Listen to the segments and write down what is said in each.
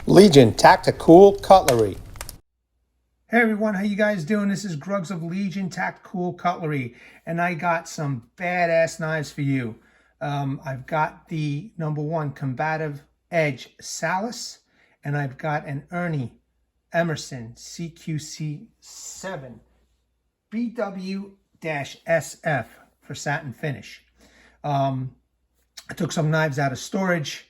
Legion Tactical Cutlery. Hey everyone, how you guys doing? This is Grugs of Legion Tactical Cutlery, and I got some badass knives for you. I've got the #1 Combative Edge SALUS, and I've got an Emerson CQC-7BW-SF for satin finish. I took some knives out of storage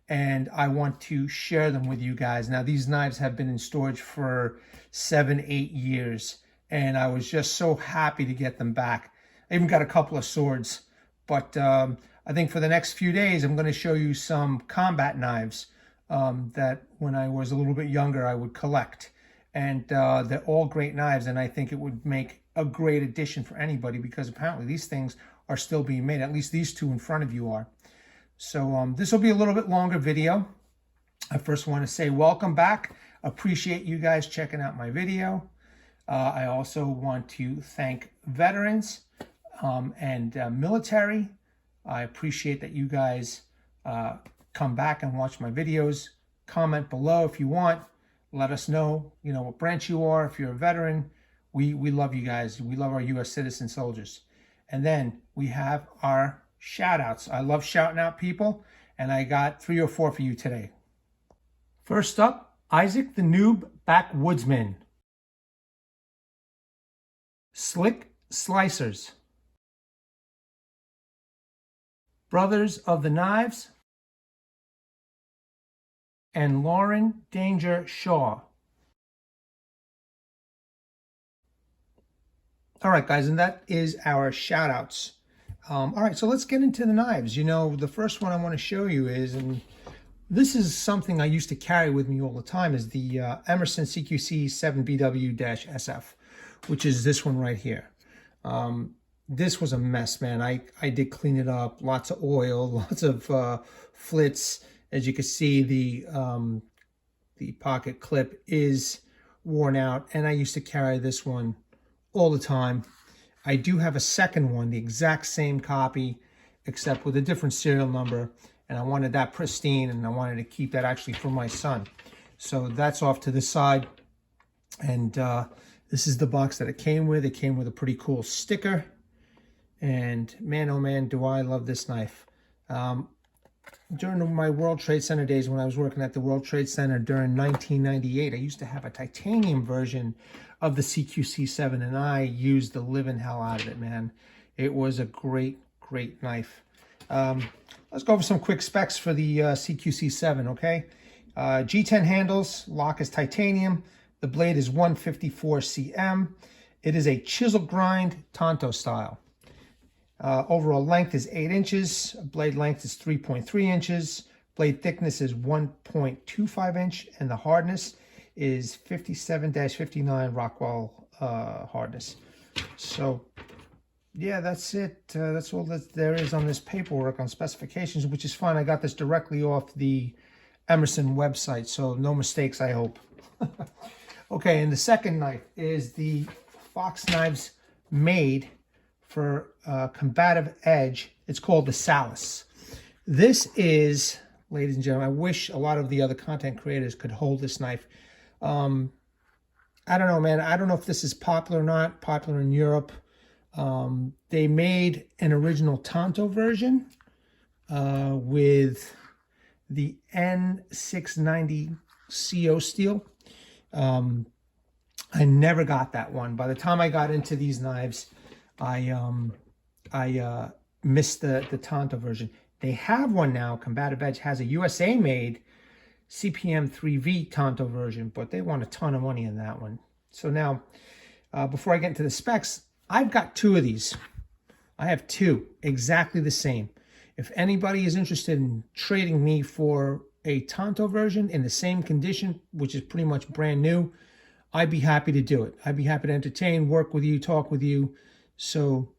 and I want to share them with you guys. Now, these knives have been in storage for 7-8 years, and I was just so happy to get them back. I even got a couple of swords, but I think for the next few days, I'm going to show you some combat knives that when I was a little bit younger, I would collect. And they're all great knives, and I think it would make a great addition for anybody because apparently these things are still being made. At least these two in front of you are. So this will be a little bit longer video. I first want to say welcome back. Appreciate you guys checking out my video. I also want to thank veterans and military. I appreciate that you guys come back and watch my videos. Comment below if you want. Let us know, what branch you are. If you're a veteran, we love you guys. We love our U.S. citizen soldiers. And then we have our shout outs. I love shouting out people, and I got 3 or 4 for you today. First up, Isaac the Noob Backwoodsman. Slick Slicers. Brothers of the Knives. And Lauren Danger Shaw. All right, guys, and that is our shout outs. All right, so let's get into the knives. The first one I want to show you is, and this is something I used to carry with me all the time, is the Emerson CQC-7BW-SF, which is this one right here. This was a mess, man. I did clean it up, lots of oil, lots of flits. As you can see, the pocket clip is worn out, and I used to carry this one all the time. I do have a second one, the exact same copy, except with a different serial number, and I wanted that pristine, and I wanted to keep that actually for my son. So that's off to the side, and this is the box that it came with. It came with a pretty cool sticker, and man, oh man, do I love this knife. During my World Trade Center days, when I was working at the World Trade Center during 1998, I used to have a titanium version of the CQC7, and I used the living hell out of it, man. It was a great, great knife. Let's go over some quick specs for the CQC7, okay? G10 handles, lock is titanium. The blade is 154 cm. It is a chisel grind Tanto style. Overall length is 8 inches. Blade length is 3.3 inches. Blade thickness is 1.25 inch, and the hardness is 57-59 Rockwell hardness. So yeah, that's it. That's all that there is on this paperwork on specifications, which is fine. I got this directly off the Emerson website, so no mistakes, I hope. Okay, and the second knife is the Fox Knives made for Combative Edge. It's called the SALUS. This is, ladies and gentlemen, I wish a lot of the other content creators could hold this knife. I don't know, man. I don't know if this is popular or not, popular in Europe. They made an original Tanto version with the N690 CO steel. I never got that one. By the time I got into these knives, I missed the Tanto version. They have one now. Combative Edge has a USA-made CPM 3V Tanto version, but they want a ton of money in that one. So now, before I get into the specs, I've got 2 of these. I have 2, exactly the same. If anybody is interested in trading me for a Tanto version in the same condition, which is pretty much brand new, I'd be happy to do it. I'd be happy to entertain, work with you, talk with you. So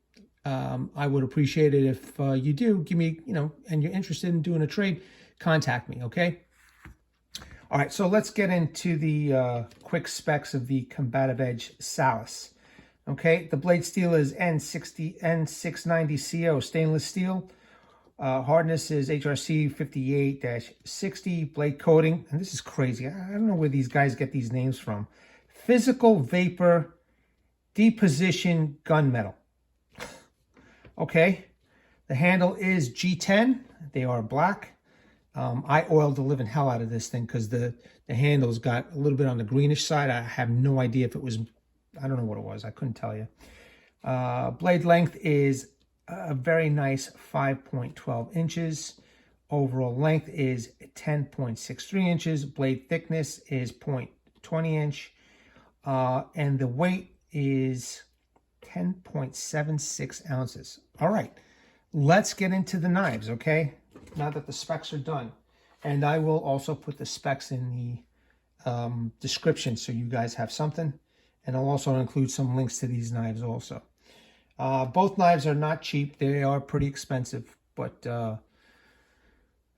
I would appreciate it if you do give me, and you're interested in doing a trade, contact me, okay? All right, so let's get into the quick specs of the Combative Edge SALUS. Okay, the blade steel is N690 CO stainless steel. Hardness is HRC 58-60. Blade coating, and this is crazy. I don't know where these guys get these names from. Physical Vapor Deposition Gun Metal. Okay. The handle is G10. They are black. I oiled the living hell out of this thing because the handle's got a little bit on the greenish side. I have no idea if it was, I don't know what it was. I couldn't tell you. Blade length is a very nice 5.12 inches. Overall length is 10.63 inches. Blade thickness is 0.20 inch. And the weight is 10.76 ounces. All right, let's get into the knives, okay? Now that the specs are done. And I will also put the specs in the description so you guys have something. And I'll also include some links to these knives also. Both knives are not cheap. They are pretty expensive. But,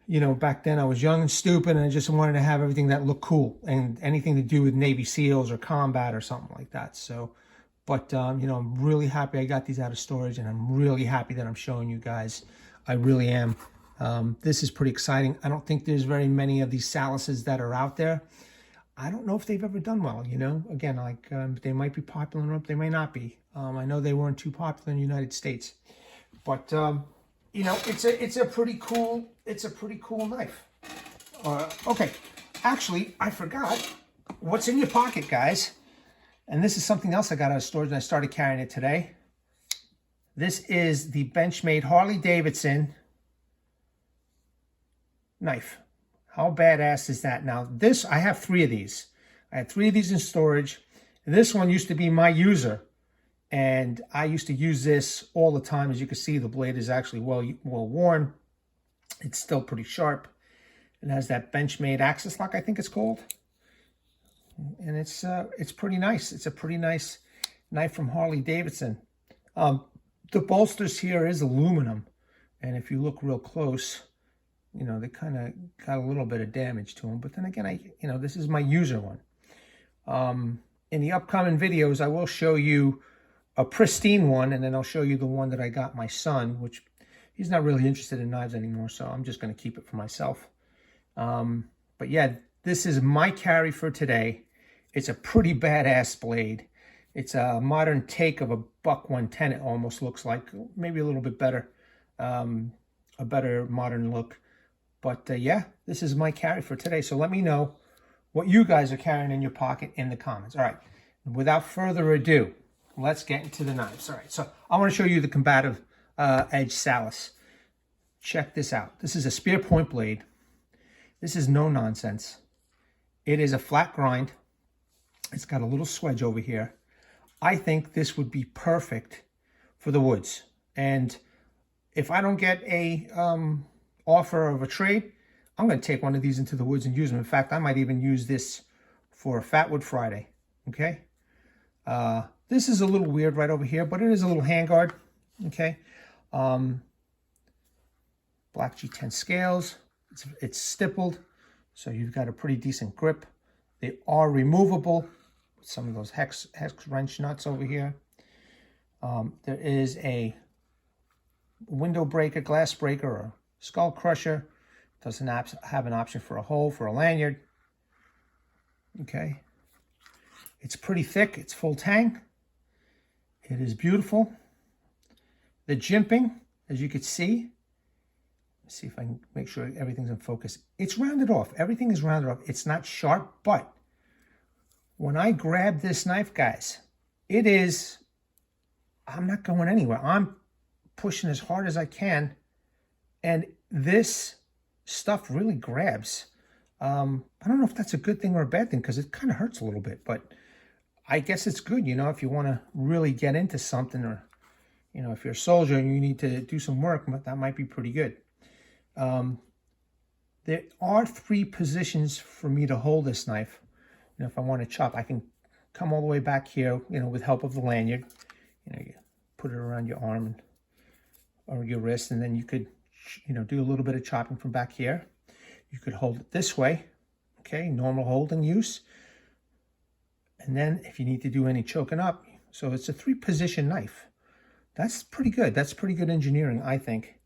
you know, back then I was young and stupid and I just wanted to have everything that looked cool. And anything to do with Navy SEALs or combat or something like that. So, but, you know, I'm really happy I got these out of storage. And I'm really happy that I'm showing you guys. I really am. This is pretty exciting. I don't think there's very many of these SALUSes that are out there. I don't know if they've ever done well, you know. Again, like they might be popular in Europe, they may not be. I know they weren't too popular in the United States, but you know, it's a pretty cool knife. Okay, actually, I forgot what's in your pocket, guys. And this is something else I got out of storage, and I started carrying it today. This is the Benchmade Harley Davidson knife. How badass is that? Now, this, I have 3 of these. I had 3 of these in storage. This one used to be my user, and I used to use this all the time. As you can see, the blade is actually well worn. It's still pretty sharp. It has that Benchmade axis lock, I think it's called. And it's pretty nice. It's a pretty nice knife from Harley Davidson. The bolsters here is aluminum, and if you look real close, you know, they kind of got a little bit of damage to them. But then again, you know, this is my user one. In the upcoming videos, I will show you a pristine one, and then I'll show you the one that I got my son, which he's not really interested in knives anymore, so I'm just going to keep it for myself. But yeah, this is my carry for today. It's a pretty badass blade. It's a modern take of a Buck 110, it almost looks like. Maybe a little bit better, a better modern look. But yeah, this is my carry for today. So let me know what you guys are carrying in your pocket in the comments. All right, without further ado, let's get into the knives. All right, so I want to show you the Combative Edge SALUS. Check this out. This is a spear point blade. This is no nonsense. It is a flat grind. It's got a little swedge over here. I think this would be perfect for the woods. And if I don't get a offer of a trade, I'm going to take one of these into the woods and use them. In fact, I might even use this for Fatwood Friday. Okay. This is a little weird right over here, but it is a little handguard. Okay. Black G10 scales. It's stippled, so you've got a pretty decent grip. They are removable with some of those hex wrench nuts over here. There is a window breaker, glass breaker, or skull crusher. Doesn't have an option for a hole for a lanyard. Okay. It's pretty thick. It's full tang. It is beautiful. The jimping, as you can see, let's see if I can make sure everything's in focus. It's rounded off. Everything is rounded off. It's not sharp, but when I grab this knife, guys, it is, I'm not going anywhere. I'm pushing as hard as I can, and this stuff really grabs. I don't know if that's a good thing or a bad thing, because it kind of hurts a little bit, but I guess it's good, you know, if you want to really get into something, or, you know, if you're a soldier and you need to do some work, that might be pretty good. There are 3 positions for me to hold this knife. You know, if I want to chop, I can come all the way back here, you know, with help of the lanyard. You know, you put it around your arm or your wrist, and then you could, you know, do a little bit of chopping from back here. You could hold it this way, okay, normal holding use. And then if you need to do any choking up, so it's a 3-position knife. That's pretty good. That's pretty good engineering, I think.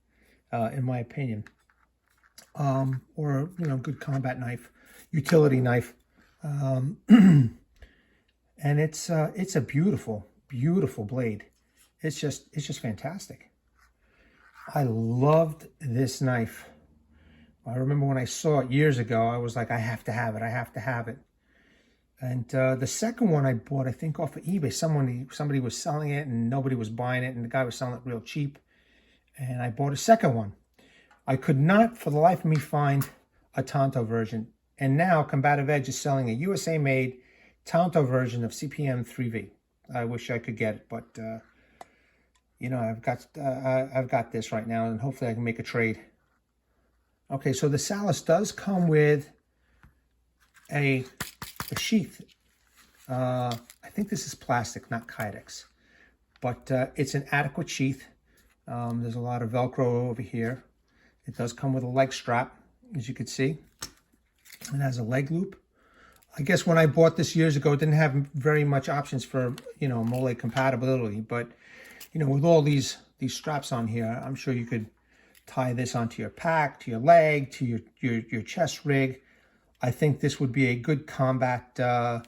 in my opinion. Or, you know, good combat knife, utility knife. And it's a beautiful, beautiful blade. It's just fantastic. I loved this knife. I remember when I saw it years ago, I was like, I have to have it. I have to have it. And the second one I bought, I think off of eBay, somebody was selling it and nobody was buying it, and the guy was selling it real cheap. And I bought a second one. I could not, for the life of me, find a Tanto version. And now Combative Edge is selling a USA-made Tanto version of CPM 3V. I wish I could get it, but you know, I've got this right now, and hopefully I can make a trade. Okay, so the SALUS does come with a sheath. I think this is plastic, not Kydex, but it's an adequate sheath. There's a lot of Velcro over here. It does come with a leg strap, as you can see. It has a leg loop. I guess when I bought this years ago, it didn't have very much options for, you know, mole compatibility, but you know, with all these straps on here, I'm sure you could tie this onto your pack, to your leg, to your chest rig. I think this would be a good combat a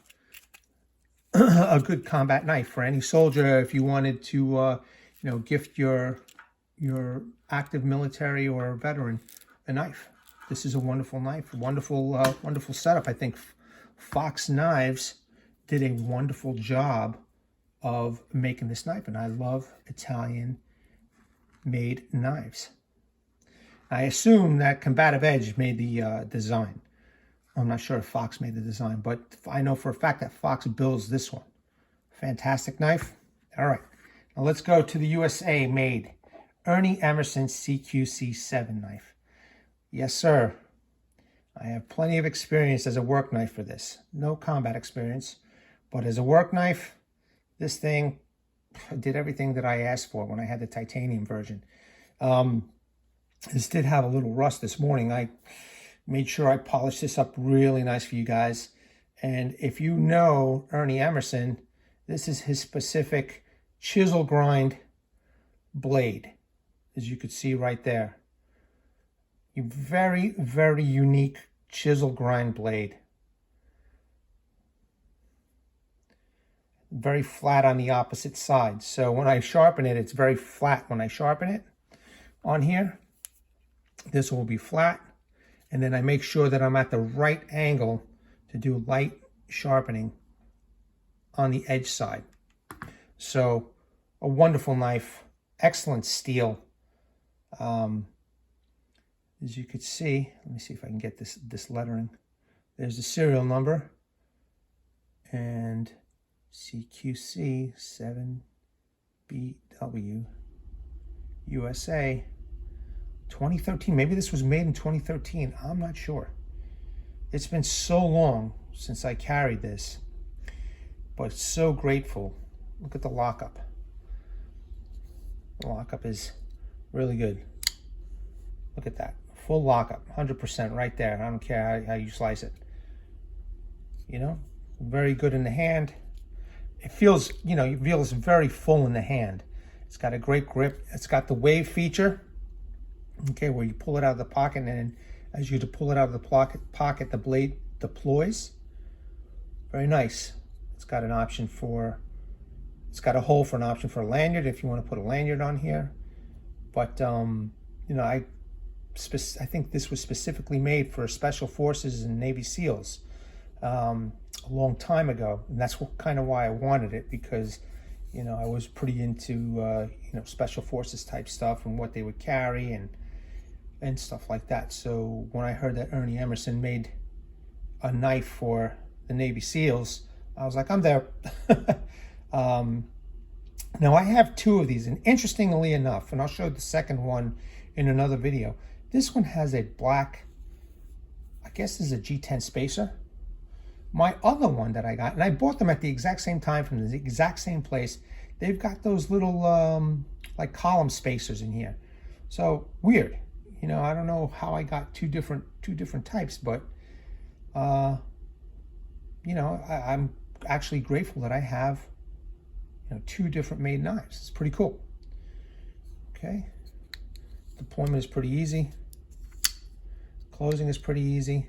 good combat knife for any soldier if you wanted to you know, gift your active military or veteran a knife. This is a wonderful knife, wonderful setup. I think Fox Knives did a wonderful job of making this knife, and I love Italian made knives. I assume that Combative Edge made the design. I'm not sure if Fox made the design, but I know for a fact that Fox builds this one. Fantastic knife. All right, now let's go to the USA made Emerson CQC-7 knife. Yes, sir. I have plenty of experience as a work knife for this. No combat experience, but as a work knife, this thing did everything that I asked for when I had the titanium version. This did have a little rust this morning. I made sure I polished this up really nice for you guys. And if you know Ernie Emerson, this is his specific chisel grind blade, as you could see right there. A very, very unique chisel grind blade. Very flat on the opposite side. So when I sharpen it, it's very flat. When I sharpen it on here, this will be flat. And then I make sure that I'm at the right angle to do light sharpening on the edge side. So a wonderful knife, excellent steel. As you could see, let me see if I can get this lettering. There's the serial number and CQC-7BW-USA 2013. Maybe this was made in 2013. I'm not sure. It's been so long since I carried this, but so grateful. Look at the lockup. The lockup is really good. Look at that. Full lockup, 100% right there. I don't care how you slice it. You know, very good in the hand. It feels, you know, it feels very full in the hand. It's got a great grip. It's got the wave feature, okay, where you pull it out of the pocket, and then as you pull it out of the pocket, the blade deploys. Very nice. It's got an option for, it's got a hole for an option for a lanyard if you want to put a lanyard on here. But, you know, I think this was specifically made for Special Forces and Navy SEALs a long time ago, and that's kind of why I wanted it, because, you know, I was pretty into you know, Special Forces type stuff and what they would carry and stuff like that. So when I heard that Ernie Emerson made a knife for the Navy SEALs, I was like, I'm there. Now I have two of these, and interestingly enough, and I'll show the second one in another video, this one has a black, I guess this is a G10 spacer. My other one that I got, and I bought them at the exact same time from the exact same place, they've got those little like column spacers in here. So weird, you know, I don't know how I got two different types, but you know, I'm actually grateful that I have, you know, two different made knives. It's pretty cool. Okay, Deployment is pretty easy. Closing is pretty easy.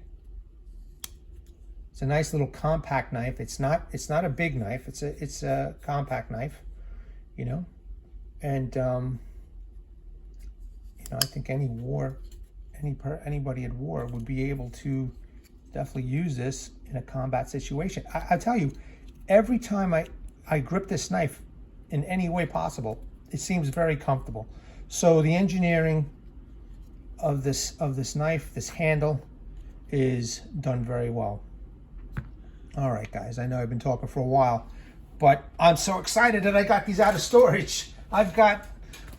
It's a nice little compact knife. It's not a big knife. It's a compact knife, you know. And you know, I think anybody at war would be able to definitely use this in a combat situation. I tell you, every time I grip this knife in any way possible, it seems very comfortable. So the engineering of this knife, this handle, is done very well. All right, guys, I know I've been talking for a while, but I'm so excited that I got these out of storage. I've got,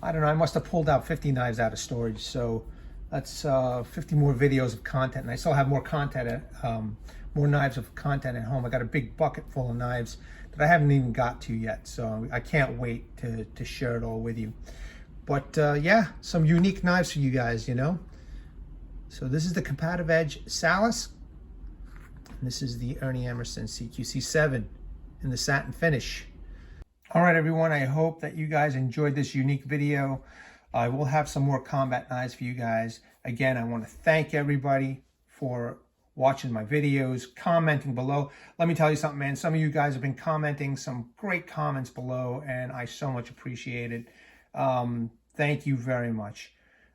I don't know, I must have pulled out 50 knives out of storage. So that's 50 more videos of content, and I still have more content, more knives of content at home. I got a big bucket full of knives that I haven't even got to yet. So I can't wait to share it all with you. But yeah, some unique knives for you guys, you know. So this is the Combative Edge SALUS. And this is the Emerson CQC-7 in the satin finish. All right, everyone, I hope that you guys enjoyed this unique video. I will have some more combat knives for you guys. Again, I want to thank everybody for watching my videos, commenting below. Let me tell you something, man. Some of you guys have been commenting some great comments below, and I so much appreciate it. Thank you very much.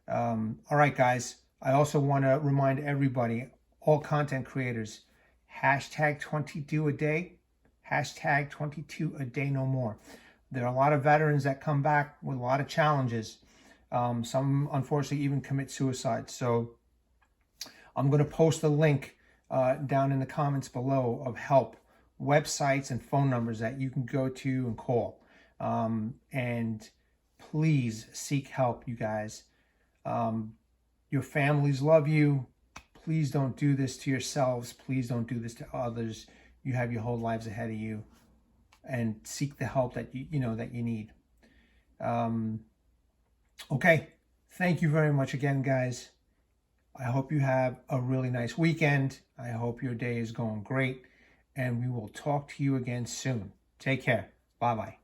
All right, guys. I also want to remind everybody, all content creators, hashtag 22 a day, hashtag 22 a day no more. There are a lot of veterans that come back with a lot of challenges. Some, unfortunately, even commit suicide. So I'm going to post a link down in the comments below of help, websites and phone numbers that you can go to and call. And please seek help, you guys. Your families love you. Please don't do this to yourselves. Please don't do this to others. You have your whole lives ahead of you, and seek the help that you need. Okay. Thank you very much again, guys. I hope you have a really nice weekend. I hope your day is going great, and we will talk to you again soon. Take care. Bye-bye.